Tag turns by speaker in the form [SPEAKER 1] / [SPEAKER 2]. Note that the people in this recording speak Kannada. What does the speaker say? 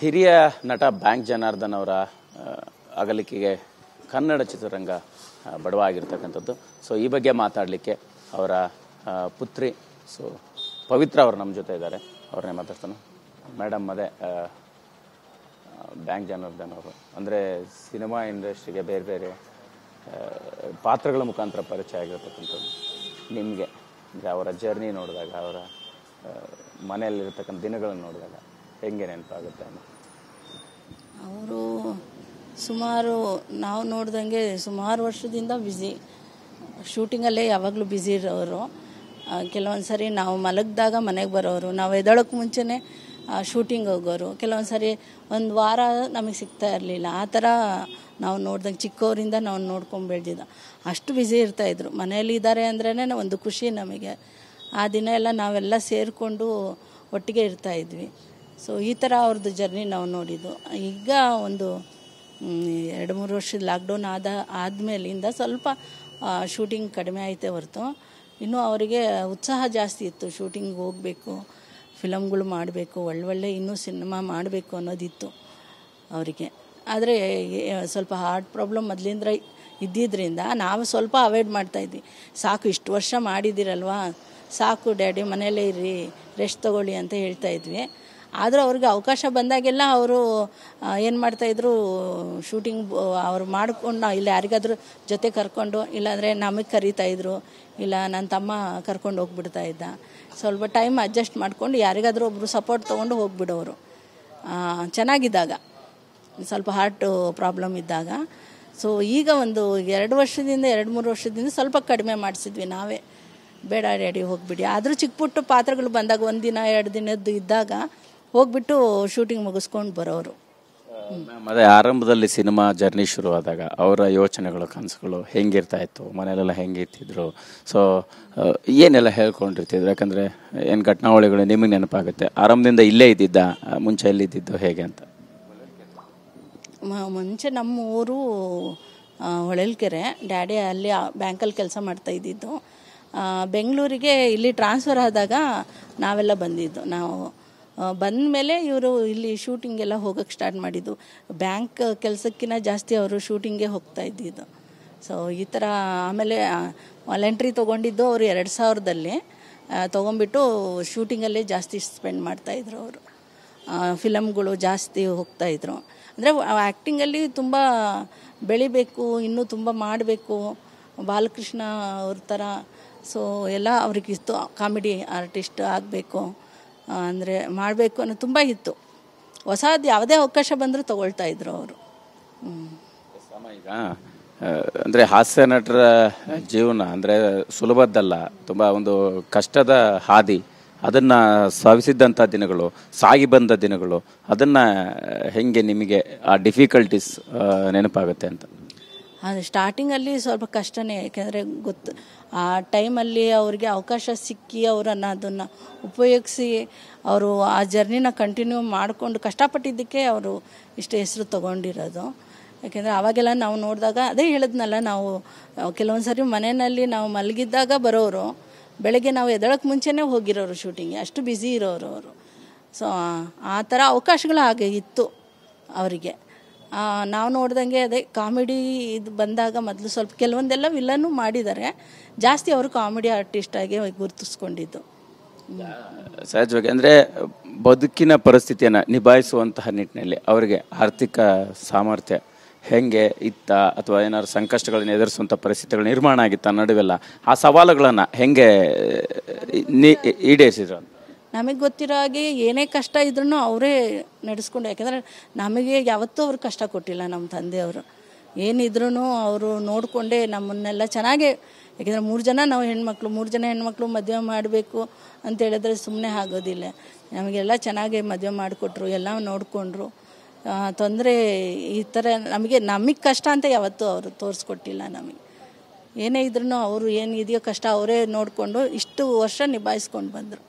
[SPEAKER 1] ಹಿರಿಯ ನಟ ಬ್ಯಾಂಕ್ ಜನಾರ್ದನ್ ಅವರ ಅಗಲಿಕೆಗೆ ಕನ್ನಡ ಚಿತ್ರರಂಗ ಬಡವಾಗಿರ್ತಕ್ಕಂಥದ್ದು. ಸೊ ಈ ಬಗ್ಗೆ ಮಾತಾಡಲಿಕ್ಕೆ ಅವರ ಪುತ್ರಿ ಪವಿತ್ರ ಅವರು ನಮ್ಮ ಜೊತೆ ಇದ್ದಾರೆ. ಅವ್ರನ್ನೇ ಮಾತಾಡ್ತಾನೆ. ಮೇಡಮ್, ಅದೇ ಬ್ಯಾಂಕ್ ಜನಾರ್ದನ್ ಅವರು ಅಂದರೆ ಸಿನಿಮಾ ಇಂಡಸ್ಟ್ರಿಗೆ ಬೇರೆ ಬೇರೆ ಪಾತ್ರಗಳ ಮುಖಾಂತರ ಪರಿಚಯ ಆಗಿರ್ತಕ್ಕಂಥದ್ದು. ನಿಮಗೆ ಅಂದರೆ ಅವರ ಜರ್ನಿ ನೋಡಿದಾಗ, ಅವರ ಮನೆಯಲ್ಲಿರ್ತಕ್ಕಂಥ ದಿನಗಳನ್ನು ನೋಡಿದಾಗ ಹೆಂಗೆ ನೆನಪಾಗುತ್ತೆ?
[SPEAKER 2] ಅವರು ಸುಮಾರು ನಾವು ನೋಡ್ದಂಗೆ ಸುಮಾರು ವರ್ಷದಿಂದ ಬ್ಯುಸಿ, ಶೂಟಿಂಗಲ್ಲೇ ಯಾವಾಗಲೂ ಬ್ಯುಸಿ ಇರೋರು. ಕೆಲವೊಂದು ಸರಿ ನಾವು ಮಲಗಿದಾಗ ಮನೆಗೆ ಬರೋರು, ನಾವು ಎದ್ದೇಳೋಕ್ಕೆ ಮುಂಚೆನೇ ಶೂಟಿಂಗ್ ಹೋಗೋರು. ಕೆಲವೊಂದು ಸರಿ ಒಂದು ವಾರ ನಮಗೆ ಸಿಗ್ತಾ ಇರಲಿಲ್ಲ. ಆ ಥರ ನಾವು ನೋಡ್ದಂಗೆ ಚಿಕ್ಕವರಿಂದ ನಾವು ನೋಡ್ಕೊಂಡು ಬೆಳೆದಿದ್ದ. ಅಷ್ಟು ಬ್ಯುಸಿ ಇರ್ತಾಯಿದ್ರು. ಮನೆಯಲ್ಲಿ ಇದ್ದಾರೆ ಅಂದ್ರೇ ಒಂದು ಖುಷಿ ನಮಗೆ. ಆ ದಿನ ಎಲ್ಲ ನಾವೆಲ್ಲ ಸೇರಿಕೊಂಡು ಒಟ್ಟಿಗೆ ಇರ್ತಾಯಿದ್ವಿ. ಸೊ ಈ ಥರ ಅವ್ರದ್ದು ಜರ್ನಿ ನಾವು ನೋಡಿದ್ದು. ಈಗ ಒಂದು 2-3 ವರ್ಷದ ಲಾಕ್ಡೌನ್ ಆದಮೇಲಿಂದ ಸ್ವಲ್ಪ ಶೂಟಿಂಗ್ ಕಡಿಮೆ ಆಯಿತೇ ಹೊರತು ಇನ್ನೂ ಅವರಿಗೆ ಉತ್ಸಾಹ ಜಾಸ್ತಿ ಇತ್ತು. ಶೂಟಿಂಗ್ ಹೋಗಬೇಕು, ಫಿಲಮ್ಗಳು ಮಾಡಬೇಕು, ಒಳ್ಳೊಳ್ಳೆ ಇನ್ನೂ ಸಿನಿಮಾ ಮಾಡಬೇಕು ಅನ್ನೋದಿತ್ತು ಅವರಿಗೆ. ಆದರೆ ಸ್ವಲ್ಪ ಹಾರ್ಟ್ ಪ್ರಾಬ್ಲಮ್ ಮೊದಲಿಂದ ಇದ್ದಿದ್ದರಿಂದ ನಾವು ಸ್ವಲ್ಪ ಅವಾಯ್ಡ್ ಮಾಡ್ತಾಯಿದ್ವಿ. ಸಾಕು, ಇಷ್ಟು ವರ್ಷ ಮಾಡಿದ್ದೀರಲ್ವಾ, ಸಾಕು ಡ್ಯಾಡಿ, ಮನೆಯಲ್ಲೇ ಇರ್ರಿ, ರೆಸ್ಟ್ ತೊಗೊಳ್ಳಿ ಅಂತ ಹೇಳ್ತಾಯಿದ್ವಿ. ಆದರೂ ಅವ್ರಿಗೆ ಅವಕಾಶ ಬಂದಾಗೆಲ್ಲ ಅವರು ಏನು ಮಾಡ್ತಾಯಿದ್ರು, ಶೂಟಿಂಗ್ ಅವ್ರು ಮಾಡ್ಕೊಂಡು ಇಲ್ಲ ಯಾರಿಗಾದ್ರೂ ಜೊತೆ ಕರ್ಕೊಂಡು, ಇಲ್ಲಾಂದರೆ ನಮಗೆ ಕರೀತಾಯಿದ್ರು, ಇಲ್ಲ ನನ್ನ ತಮ್ಮ ಕರ್ಕೊಂಡು ಹೋಗ್ಬಿಡ್ತಾಯಿದ್ದ. ಸ್ವಲ್ಪ ಟೈಮ್ ಅಡ್ಜಸ್ಟ್ ಮಾಡ್ಕೊಂಡು ಯಾರಿಗಾದ್ರೂ ಒಬ್ಬರು ಸಪೋರ್ಟ್ ತೊಗೊಂಡು ಹೋಗ್ಬಿಡೋರು ಚೆನ್ನಾಗಿದ್ದಾಗ, ಸ್ವಲ್ಪ ಹಾರ್ಟ್ ಪ್ರಾಬ್ಲಮ್ ಇದ್ದಾಗ. ಸೊ ಈಗ ಒಂದು 2-3 ವರ್ಷದಿಂದ ಸ್ವಲ್ಪ ಕಡಿಮೆ ಮಾಡಿಸಿದ್ವಿ ನಾವೇ. ಬೇಡ ಡ್ಯಾಡಿ ಹೋಗಿಬಿಡಿ. ಆದರೂ ಚಿಕ್ಕ ಪುಟ್ಟ ಪಾತ್ರಗಳು ಬಂದಾಗ 1 ದಿನ 2 ದಿನದ್ದು ಇದ್ದಾಗ ಹೋಗ್ಬಿಟ್ಟು ಶೂಟಿಂಗ್ ಮುಗಿಸ್ಕೊಂಡು ಬರೋರು.
[SPEAKER 1] ಅದೇ ಆರಂಭದಲ್ಲಿ ಸಿನಿಮಾ ಜರ್ನಿ ಶುರುವಾದಾಗ ಅವರ ಯೋಚನೆಗಳು, ಕನಸುಗಳು ಹೆಂಗಿರ್ತಾ ಇತ್ತು, ಮನೆಯಲ್ಲೆಲ್ಲ ಹೆಂಗೆ ಇರ್ತಿದ್ರು, ಸೊ ಏನೆಲ್ಲ ಹೇಳ್ಕೊಂಡಿರ್ತಿದ್ರು? ಯಾಕಂದರೆ ಏನು ಘಟನಾವಳಿಗಳು ನಿಮಗೆ ನೆನಪಾಗುತ್ತೆ? ಆರಂಭದಿಂದ ಇಲ್ಲೇ ಇದ್ದಿದ್ದ, ಮುಂಚೆ ಎಲ್ಲಿದ್ದಿದ್ದು, ಹೇಗೆ ಅಂತ?
[SPEAKER 2] ಮುಂಚೆ ನಮ್ಮ ಊರು ಹೊಳಲ್ಕೆರೆ. ಡ್ಯಾಡಿ ಅಲ್ಲಿ ಬ್ಯಾಂಕಲ್ಲಿ ಕೆಲಸ ಮಾಡ್ತಾ ಇದ್ದಿದ್ದು. ಬೆಂಗಳೂರಿಗೆ ಇಲ್ಲಿ ಟ್ರಾನ್ಸ್ಫರ್ ಆದಾಗ ನಾವೆಲ್ಲ ಬಂದಿದ್ದು. ನಾವು ಬಂದ ಮೇಲೆ ಇವರು ಇಲ್ಲಿ ಶೂಟಿಂಗೆಲ್ಲ ಹೋಗೋಕ್ಕೆ ಸ್ಟಾರ್ಟ್ ಮಾಡಿದ್ದು. ಬ್ಯಾಂಕ್ ಕೆಲಸಕ್ಕಿಂತ ಜಾಸ್ತಿ ಅವರು ಶೂಟಿಂಗ್ಗೆ ಹೋಗ್ತಾ ಇದ್ದಿದ್ದು. ಸೊ ಈ ಥರ ಆಮೇಲೆ ವಾಲಂಟ್ರಿ ತೊಗೊಂಡಿದ್ದು ಅವರು 2000ದಲ್ಲಿ ತೊಗೊಂಬಿಟ್ಟು ಶೂಟಿಂಗಲ್ಲೇ ಜಾಸ್ತಿ ಸ್ಪೆಂಡ್ ಮಾಡ್ತಾಯಿದ್ರು ಅವರು. ಫಿಲಮ್ಗಳು ಜಾಸ್ತಿ ಹೋಗ್ತಾಯಿದ್ರು. ಅಂದರೆ ಆ್ಯಕ್ಟಿಂಗಲ್ಲಿ ತುಂಬ ಬೆಳಿಬೇಕು, ಇನ್ನೂ ತುಂಬ ಮಾಡಬೇಕು, ಬಾಲಕೃಷ್ಣ ಅವ್ರ ಥರ. ಸೊ ಎಲ್ಲ ಅವ್ರಿಗಿತ್ತು, ಕಾಮಿಡಿ ಆರ್ಟಿಸ್ಟ್ ಆಗಬೇಕು ಅಂದರೆ ಮಾಡಬೇಕು ಅನ್ನೋ ತುಂಬ ಇತ್ತು. ಹೊಸದು ಯಾವುದೇ ಅವಕಾಶ ಬಂದರೂ ತೊಗೊಳ್ತಾಯಿದ್ರು ಅವರು.
[SPEAKER 1] ಈಗ ಅಂದರೆ ಹಾಸ್ಯ ನಟರ ಜೀವನ ಅಂದರೆ ಸುಲಭದ್ದಲ್ಲ, ತುಂಬ ಒಂದು ಕಷ್ಟದ ಹಾದಿ. ಅದನ್ನು ಸವಿಸಿದ್ದಂಥ ದಿನಗಳು, ಸಾಗಿ ಬಂದ ದಿನಗಳು, ಅದನ್ನು ಹೆಂಗೆ ನಿಮಗೆ ಆ ಡಿಫಿಕಲ್ಟೀಸ್ ನೆನಪಾಗುತ್ತೆ ಅಂತ?
[SPEAKER 2] ಅದು ಸ್ಟಾರ್ಟಿಂಗಲ್ಲಿ ಸ್ವಲ್ಪ ಕಷ್ಟನೇ. ಯಾಕೆಂದರೆ ಆ ಟೈಮಲ್ಲಿ ಅವ್ರಿಗೆ ಅವಕಾಶ ಸಿಕ್ಕಿ ಅವರನ್ನು ಅದನ್ನು ಉಪಯೋಗಿಸಿ ಅವರು ಆ ಜರ್ನಿನ ಕಂಟಿನ್ಯೂ ಮಾಡಿಕೊಂಡು ಕಷ್ಟಪಟ್ಟಿದ್ದಕ್ಕೆ ಅವರು ಇಷ್ಟು ಹೆಸರು ತೊಗೊಂಡಿರೋದು. ಯಾಕೆಂದರೆ ಆವಾಗೆಲ್ಲ ನಾವು ನೋಡಿದಾಗ ಅದೇ ಹೇಳಿದ್ನಲ್ಲ, ನಾವು ಕೆಲವೊಂದು ಸರಿ ಮನೆಯಲ್ಲಿ ನಾವು ಮಲಗಿದ್ದಾಗ ಬರೋರು, ಬೆಳಗ್ಗೆ ನಾವು ಎದ್ದೇಳೋಕ್ಕೆ ಮುಂಚೆನೇ ಹೋಗಿರೋರು ಶೂಟಿಂಗ್ಗೆ, ಅಷ್ಟು ಬ್ಯುಸಿ ಇರೋರು ಅವರು. ಸೊ ಆ ಥರ ಅವಕಾಶಗಳು ಹಾಗೆ ಇತ್ತು ಅವರಿಗೆ. ನಾವು ನೋಡ್ದಂಗೆ ಅದೇ ಕಾಮಿಡಿ ಇದು ಬಂದಾಗ ಮೊದಲು ಸ್ವಲ್ಪ ಕೆಲವೊಂದೆಲ್ಲ ವಿಲನ್ನು ಮಾಡಿದ್ದಾರೆ, ಜಾಸ್ತಿ ಅವರು ಕಾಮಿಡಿ ಆರ್ಟಿಸ್ಟಾಗಿ ಗುರುತಿಸ್ಕೊಂಡಿದ್ದು.
[SPEAKER 1] ಸಹಜವಾಗಿ ಅಂದರೆ ಬದುಕಿನ ಪರಿಸ್ಥಿತಿಯನ್ನು ನಿಭಾಯಿಸುವಂತಹ ನಿಟ್ಟಿನಲ್ಲಿ ಅವರಿಗೆ ಆರ್ಥಿಕ ಸಾಮರ್ಥ್ಯ ಹೆಂಗೆ ಇತ್ತ, ಅಥವಾ ಏನಾದ್ರು ಸಂಕಷ್ಟಗಳನ್ನು ಎದುರಿಸುವಂಥ ಪರಿಸ್ಥಿತಿಗಳು ನಿರ್ಮಾಣ ಆಗಿತ್ತ ನಡುವೆಲ್ಲ ಆ ಸವಾಲುಗಳನ್ನು ಹೆಂಗೆ ಈಡೇರಿಸಿದ್ರು?
[SPEAKER 2] ನಮಗೆ ಗೊತ್ತಿರೋ ಹಾಗೆ ಏನೇ ಕಷ್ಟ ಇದ್ರೂ ಅವರೇ ನಡೆಸ್ಕೊಂಡು. ಯಾಕೆಂದರೆ ನಮಗೆ ಯಾವತ್ತೂ ಅವ್ರು ಕಷ್ಟ ಕೊಟ್ಟಿಲ್ಲ. ನಮ್ಮ ತಂದೆಯವರು ಏನಿದ್ರೂ ಅವರು ನೋಡಿಕೊಂಡೇ ನಮ್ಮನ್ನೆಲ್ಲ ಚೆನ್ನಾಗೇ. ಯಾಕೆಂದರೆ 3 ಜನ ನಾವು ಹೆಣ್ಮಕ್ಳು, 3 ಜನ ಹೆಣ್ಮಕ್ಳು ಮದುವೆ ಮಾಡಬೇಕು ಅಂತ ಹೇಳಿದ್ರೆ ಸುಮ್ಮನೆ ಆಗೋದಿಲ್ಲ. ನಮಗೆಲ್ಲ ಚೆನ್ನಾಗೇ ಮದುವೆ ಮಾಡಿಕೊಟ್ರು, ಎಲ್ಲ ನೋಡಿಕೊಂಡ್ರು. ತೊಂದರೆ ಈ ಥರ ನಮಗೆ ಕಷ್ಟ ಅಂತ ಯಾವತ್ತೂ ಅವರು ತೋರಿಸ್ಕೊಟ್ಟಿಲ್ಲ. ನಮಗೆ ಏನೇ ಇದ್ರೂ ಅವರು ಏನಿದೆಯೋ ಕಷ್ಟ ಅವರೇ ನೋಡಿಕೊಂಡು ಇಷ್ಟು ವರ್ಷ ನಿಭಾಯಿಸ್ಕೊಂಡು ಬಂದರು.